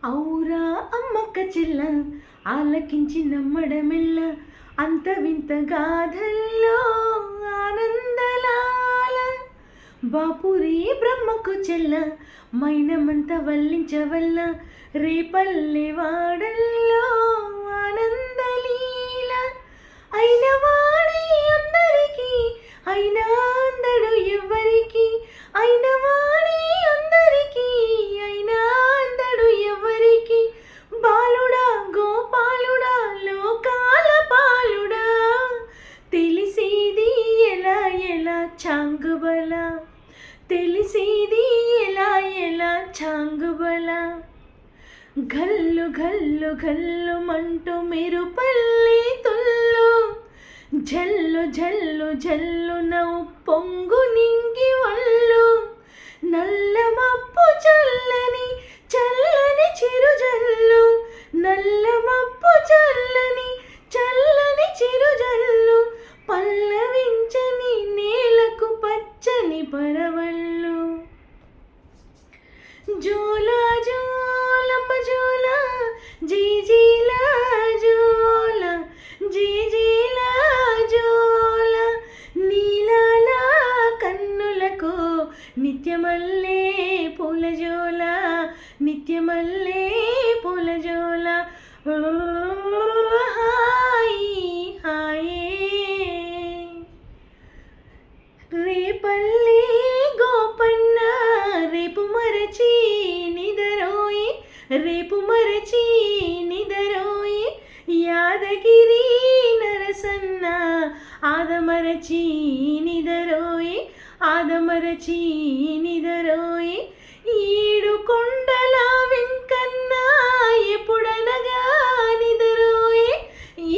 ఔరా అమ్మక్క చెల్ల ఆలకించి నమ్మడమెల్ల అంత వింత గాథల్లో ఆనందలాల బాపురే బ్రహ్మకు చెల్ల మైనమంత వల్లించవల్ల రేపల్లె వాడల్లో ఆనందలీల అయిన వాడే అందరికీ అయినా అందడు ఎవ్వరికి అయిన వాడే అందరికీ అయినా అందడు ఎవ్వరికి బాలుడా గోపాలుడా లోకాల పాలుడా తెలిసేది ఎలా ఎలా చాంగుబల తెలిసేది ఎలా ఎలా చాంగుబల గల్లు గల్లు గల్లు మంటూ మెరుపల్లి తుల్లు జల్లు జల్లు జల్లు నవ్వు పొంగు నింగి వల్లు నల్ల మప్పు చల్లని చల్లని చిరుజల్లు నల్ల మప్పు చల్లని చల్లని చిరుజల్లు పల్లవించని నేలకు పచ్చని పరవళ్ళు జోలా జోలమ్మ జోలా జీజీలా జోలా జీజీలా జోల నీలాల కన్నులకు నిత్యమల్లే పూలజోల నిత్యమల్లే పూలజోల హాయి హాయే రేపల్లే గోపన్న రేపు మరచి నిదరోయి రేపు మరచి నిదరోయి యాదగిరి నరసన్న ఆదమరచి నిదరోయి ఆదమరచి నిదరోయి ఈడు కొండల వెంకన్న ఎప్పుడనగా నిదరోయి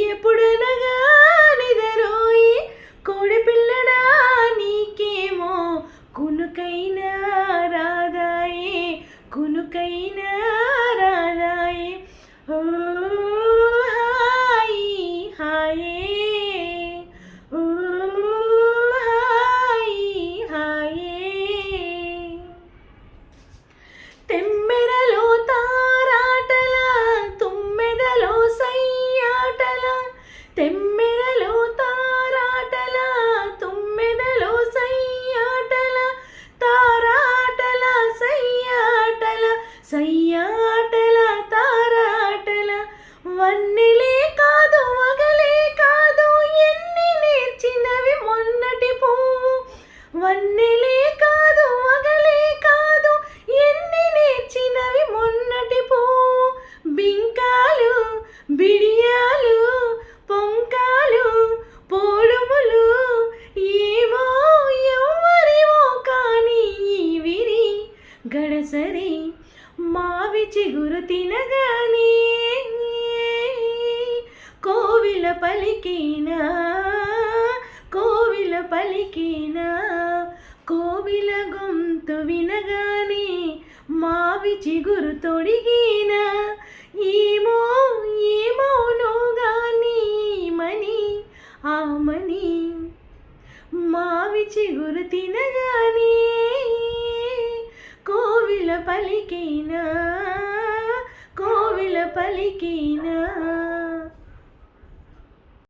ఎప్పుడనగా నిదరోయి కోడి పిల్లడా నీకేమో కునుకైనా రాదాయే కునుకైనా రాదాయే హాయి హాయే హాయి హాయే తెమ్మెరలో తారాటల తుమ్మెదలో సయ్యాటల తెమ్మెరలో తారాటల తుమ్మెదలో సయ్యాటల తారాటల సయ్యాటల సయ్యాటల తారాటల వన్నెలే కాదు వగలే కాదు ఎన్ని నేర్చినవి మొన్నటి పువ్వు వన్నెలే కాదు వగలే కాదు ఎన్ని నేర్చినవి మొన్నటి పువ్వు బింకాలు బిడియాలు పొంకాలు పోలుములు ఏవో ఎవ్వరివో కానీ విరి గడసరి మావి చిగురు తినగానే కోవిల పలికినా కోవిల పలికినా కోవిల గొంతు వినగానే మావి చిగురు తొడిగినా ఏమో ఏమోనో గాని మని ఆమని మావి చిగురు తినగానే కోవిల పలికినా కోవిల పలికినా